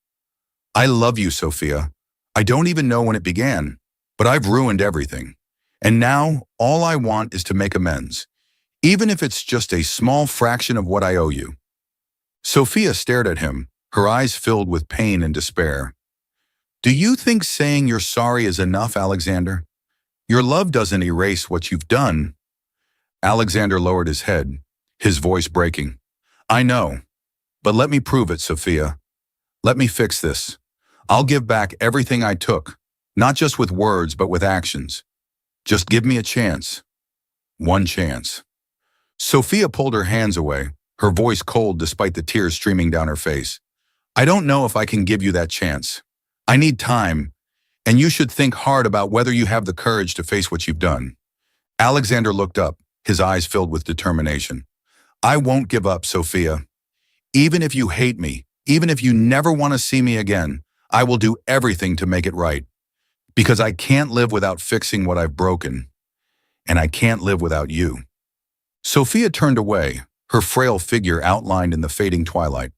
I love you, Sophia. I don't even know when it began, but I've ruined everything. And now, all I want is to make amends, even if it's just a small fraction of what I owe you." Sophia stared at him, her eyes filled with pain and despair. "Do you think saying you're sorry is enough, Alexander? Your love doesn't erase what you've done." Alexander lowered his head, his voice breaking. "I know, but let me prove it, Sophia. Let me fix this. I'll give back everything I took, Not just with words, but with actions. Just give me a chance. One chance. Sophia pulled her hands away, her voice cold despite the tears streaming down her face. I don't know if I can give you that chance. I need time, and you should think hard about whether you have the courage to face what you've done. Alexander looked up, his eyes filled with determination. I won't give up, Sophia. Even if you hate me, even if you never want to see me again, I will do everything to make it right. Because I can't live without fixing what I've broken. And I can't live without you. Sophia turned away, her frail figure outlined in the fading twilight.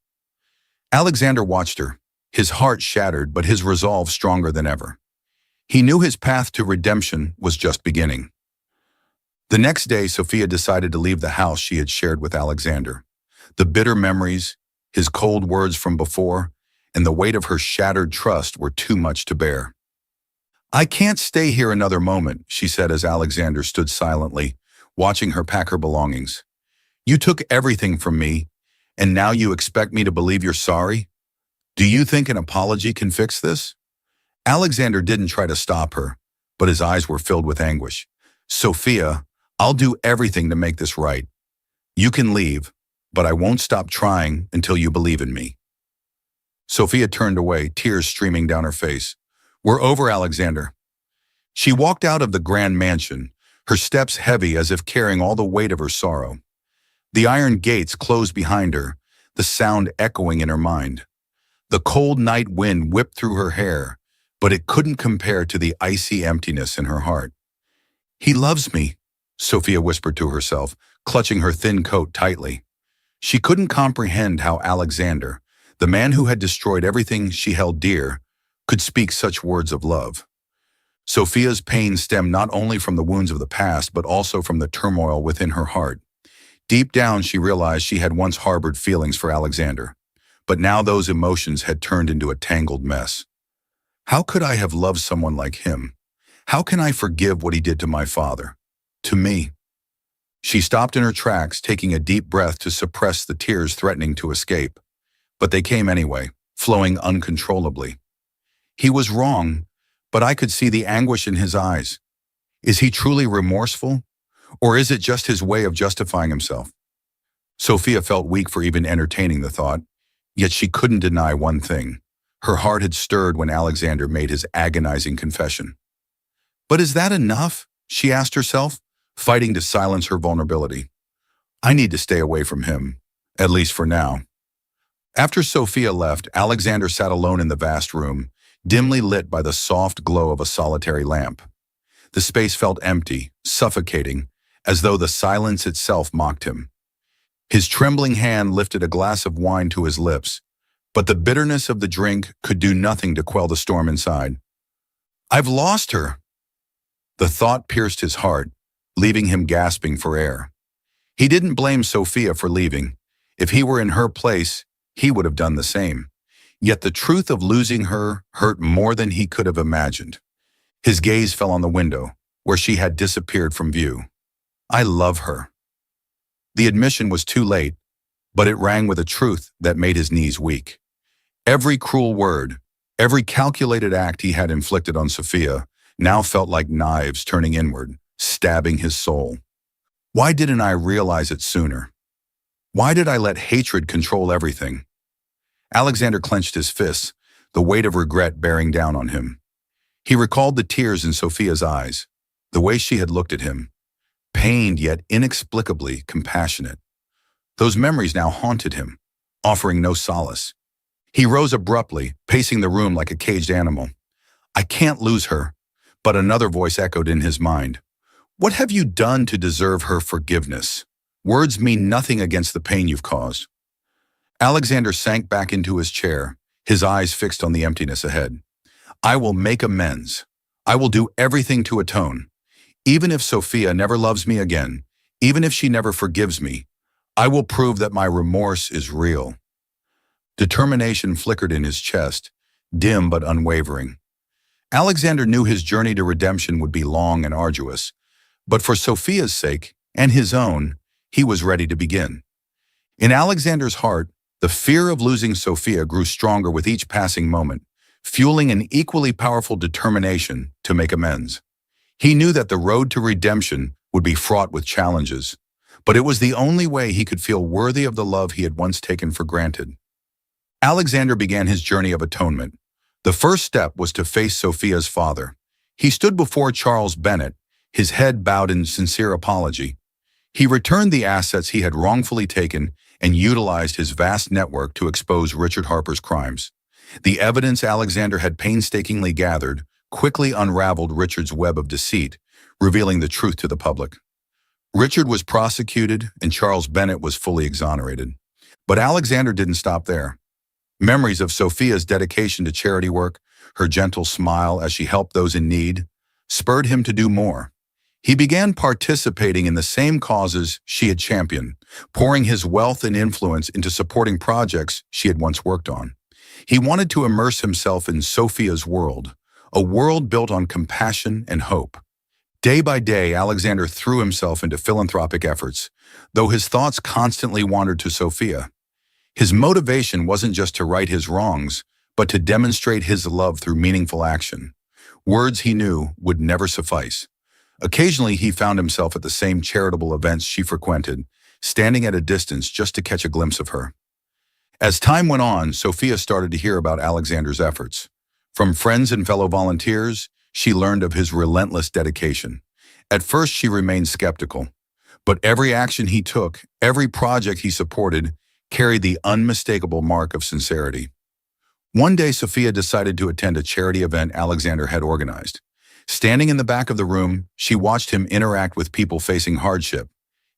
Alexander watched her, his heart shattered but his resolve stronger than ever. He knew his path to redemption was just beginning. The next day, Sophia decided to leave the house she had shared with Alexander. The bitter memories, his cold words from before, and the weight of her shattered trust were too much to bear. I can't stay here another moment, she said as Alexander stood silently, watching her pack her belongings. You took everything from me, and now you expect me to believe you're sorry? Do you think an apology can fix this? Alexander didn't try to stop her, but his eyes were filled with anguish. Sophia, I'll do everything to make this right. You can leave, but I won't stop trying until you believe in me. Sophia turned away, tears streaming down her face. We're over, Alexander. She walked out of the grand mansion, her steps heavy as if carrying all the weight of her sorrow. The iron gates closed behind her, the sound echoing in her mind. The cold night wind whipped through her hair, but it couldn't compare to the icy emptiness in her heart. He loves me, Sophia whispered to herself, clutching her thin coat tightly. She couldn't comprehend how Alexander, the man who had destroyed everything she held dear, could speak such words of love. Sophia's pain stemmed not only from the wounds of the past, but also from the turmoil within her heart. Deep down, she realized she had once harbored feelings for Alexander, but now those emotions had turned into a tangled mess. How could I have loved someone like him? How can I forgive what he did to my father? To me? She stopped in her tracks, taking a deep breath to suppress the tears threatening to escape. But they came anyway, flowing uncontrollably. He was wrong, but I could see the anguish in his eyes. Is he truly remorseful? Or is it just his way of justifying himself? Sophia felt weak for even entertaining the thought, yet she couldn't deny one thing. Her heart had stirred when Alexander made his agonizing confession. But is that enough? She asked herself, fighting to silence her vulnerability. I need to stay away from him, at least for now. After Sophia left, Alexander sat alone in the vast room, dimly lit by the soft glow of a solitary lamp. The space felt empty, suffocating, as though the silence itself mocked him. His trembling hand lifted a glass of wine to his lips, but the bitterness of the drink could do nothing to quell the storm inside. I've lost her. The thought pierced his heart, leaving him gasping for air. He didn't blame Sophia for leaving. If he were in her place, he would have done the same. Yet the truth of losing her hurt more than he could have imagined. His gaze fell on the window, where she had disappeared from view. I love her. The admission was too late, but it rang with a truth that made his knees weak. Every cruel word, every calculated act he had inflicted on Sophia now felt like knives turning inward, stabbing his soul. Why didn't I realize it sooner? Why did I let hatred control everything? Alexander clenched his fists, the weight of regret bearing down on him. He recalled the tears in Sophia's eyes, the way she had looked at him, pained yet inexplicably compassionate. Those memories now haunted him, offering no solace. He rose abruptly, pacing the room like a caged animal. I can't lose her, but another voice echoed in his mind. What have you done to deserve her forgiveness? Words mean nothing against the pain you've caused. Alexander sank back into his chair, his eyes fixed on the emptiness ahead. I will make amends. I will do everything to atone. Even if Sophia never loves me again, even if she never forgives me, I will prove that my remorse is real. Determination flickered in his chest, dim but unwavering. Alexander knew his journey to redemption would be long and arduous, but for Sophia's sake, and his own, he was ready to begin. In Alexander's heart, the fear of losing Sophia grew stronger with each passing moment, fueling an equally powerful determination to make amends. He knew that the road to redemption would be fraught with challenges, but it was the only way he could feel worthy of the love he had once taken for granted. Alexander began his journey of atonement. The first step was to face Sophia's father. He stood before Charles Bennett, his head bowed in sincere apology. He returned the assets he had wrongfully taken and utilized his vast network to expose Richard Harper's crimes. The evidence Alexander had painstakingly gathered quickly unraveled Richard's web of deceit, revealing the truth to the public. Richard was prosecuted and Charles Bennett was fully exonerated. But Alexander didn't stop there. Memories of Sophia's dedication to charity work, her gentle smile as she helped those in need, spurred him to do more. He began participating in the same causes she had championed, pouring his wealth and influence into supporting projects she had once worked on. He wanted to immerse himself in Sophia's world, a world built on compassion and hope. Day by day, Alexander threw himself into philanthropic efforts, though his thoughts constantly wandered to Sophia. His motivation wasn't just to right his wrongs, but to demonstrate his love through meaningful action. Words he knew would never suffice. Occasionally, he found himself at the same charitable events she frequented, standing at a distance just to catch a glimpse of her. As time went on, Sophia started to hear about Alexander's efforts. From friends and fellow volunteers, she learned of his relentless dedication. At first, she remained skeptical, but every action he took, every project he supported, carried the unmistakable mark of sincerity. One day, Sophia decided to attend a charity event Alexander had organized. Standing in the back of the room, she watched him interact with people facing hardship.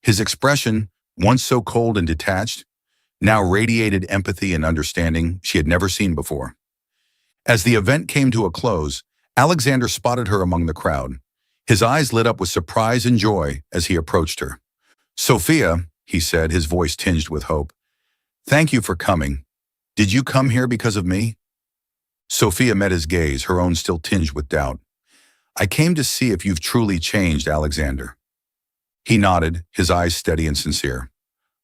His expression, once so cold and detached, now radiated empathy and understanding she had never seen before. As the event came to a close, Alexander spotted her among the crowd. His eyes lit up with surprise and joy as he approached her. "Sophia," he said, his voice tinged with hope, "thank you for coming. Did you come here because of me?" Sophia met his gaze, her own still tinged with doubt. "I came to see if you've truly changed, Alexander." He nodded, his eyes steady and sincere.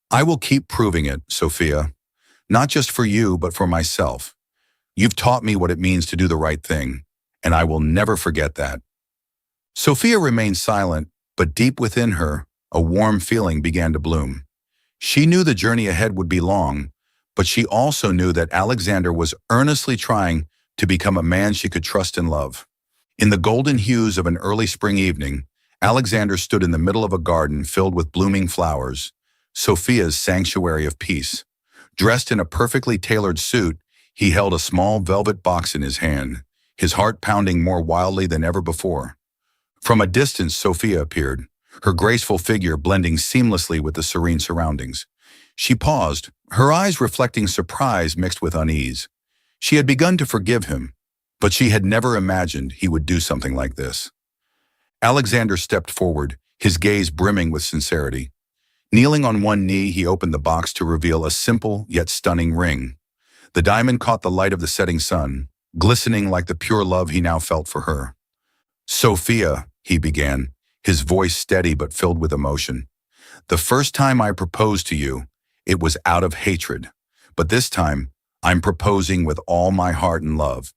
"I will keep proving it, Sophia. Not just for you, but for myself. You've taught me what it means to do the right thing, and I will never forget that." Sophia remained silent, but deep within her, a warm feeling began to bloom. She knew the journey ahead would be long, but she also knew that Alexander was earnestly trying to become a man she could trust and love. In the golden hues of an early spring evening, Alexander stood in the middle of a garden filled with blooming flowers, Sophia's sanctuary of peace. Dressed in a perfectly tailored suit, he held a small velvet box in his hand, his heart pounding more wildly than ever before. From a distance, Sophia appeared, her graceful figure blending seamlessly with the serene surroundings. She paused, her eyes reflecting surprise mixed with unease. She had begun to forgive him, but she had never imagined he would do something like this. Alexander stepped forward, his gaze brimming with sincerity. Kneeling on one knee, he opened the box to reveal a simple yet stunning ring. The diamond caught the light of the setting sun, glistening like the pure love he now felt for her. "Sophia," he began, his voice steady but filled with emotion. "The first time I proposed to you, it was out of hatred, but this time, I'm proposing with all my heart and love.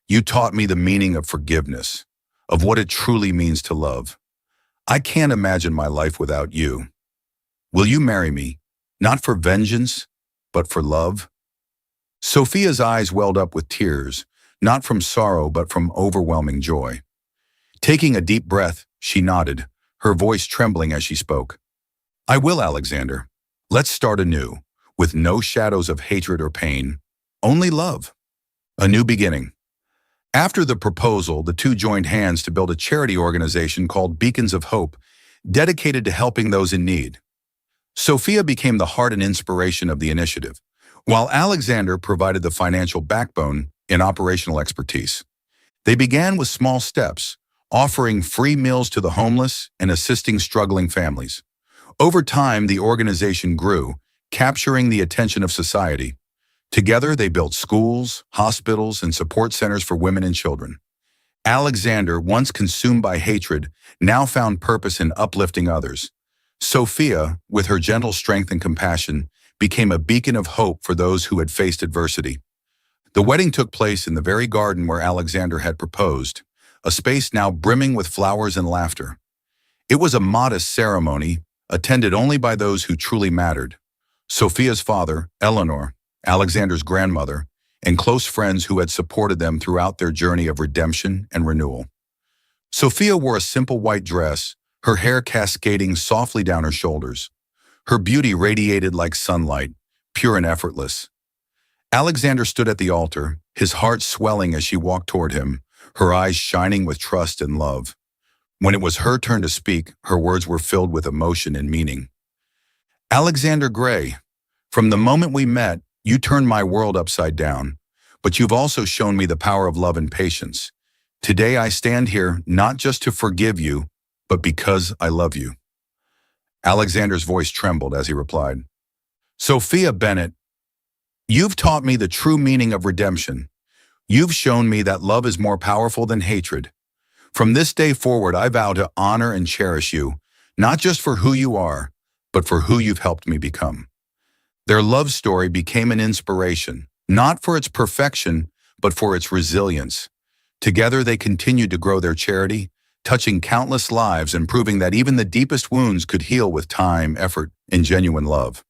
You taught me the meaning of forgiveness, of what it truly means to love. I can't imagine my life without you. Will you marry me, not for vengeance, but for love?" Sophia's eyes welled up with tears, not from sorrow but from overwhelming joy. Taking a deep breath, she nodded, her voice trembling as she spoke. "I will, Alexander. Let's start anew, with no shadows of hatred or pain, only love. A new beginning." After the proposal, the two joined hands to build a charity organization called Beacons of Hope, dedicated to helping those in need. Sophia became the heart and inspiration of the initiative, while Alexander provided the financial backbone and operational expertise. They began with small steps, offering free meals to the homeless and assisting struggling families. Over time, the organization grew, capturing the attention of society. Together, they built schools, hospitals, and support centers for women and children. Alexander, once consumed by hatred, now found purpose in uplifting others. Sophia, with her gentle strength and compassion, became a beacon of hope for those who had faced adversity. The wedding took place in the very garden where Alexander had proposed, a space now brimming with flowers and laughter. It was a modest ceremony, attended only by those who truly mattered: Sophia's father, Eleanor, Alexander's grandmother, and close friends who had supported them throughout their journey of redemption and renewal. Sophia wore a simple white dress, her hair cascading softly down her shoulders. Her beauty radiated like sunlight, pure and effortless. Alexander stood at the altar, his heart swelling as she walked toward him, her eyes shining with trust and love. When it was her turn to speak, her words were filled with emotion and meaning. "Alexander Gray, from the moment we met, you turned my world upside down, but you've also shown me the power of love and patience. Today I stand here not just to forgive you, but because I love you." Alexander's voice trembled as he replied, "Sophia Bennett, you've taught me the true meaning of redemption. You've shown me that love is more powerful than hatred. From this day forward, I vow to honor and cherish you, not just for who you are, but for who you've helped me become." Their love story became an inspiration, not for its perfection, but for its resilience. Together, they continued to grow their charity, touching countless lives and proving that even the deepest wounds could heal with time, effort, and genuine love.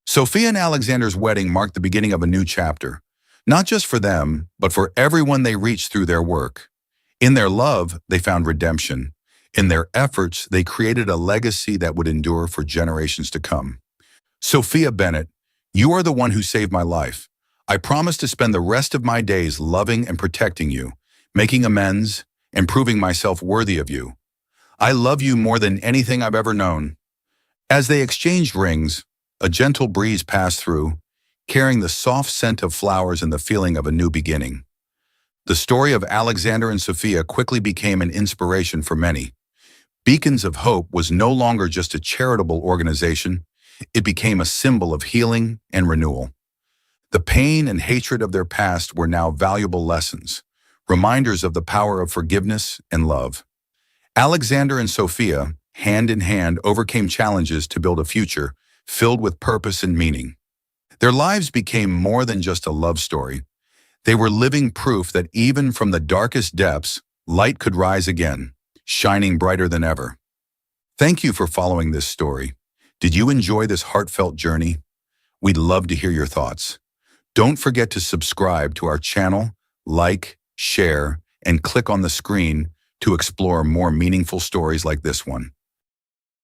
Sophia and Alexander's wedding marked the beginning of a new chapter, not just for them, but for everyone they reached through their work. In their love, they found redemption. In their efforts, they created a legacy that would endure for generations to come. Sophia Bennett, you are the one who saved my life. I promise to spend the rest of my days loving and protecting you, making amends, and proving myself worthy of you. I love you more than anything I've ever known. As they exchanged rings, a gentle breeze passed through, carrying the soft scent of flowers and the feeling of a new beginning. The story of Alexander and Sophia quickly became an inspiration for many. Beacons of Hope was no longer just a charitable organization, it became a symbol of healing and renewal. The pain and hatred of their past were now valuable lessons, reminders of the power of forgiveness and love. Alexander and Sophia, hand in hand, overcame challenges to build a future filled with purpose and meaning. Their lives became more than just a love story. They were living proof that even from the darkest depths, light could rise again, shining brighter than ever. Thank you for following this story. Did you enjoy this heartfelt journey? We'd love to hear your thoughts. Don't forget to subscribe to our channel, like, share, and click on the screen to explore more meaningful stories like this one.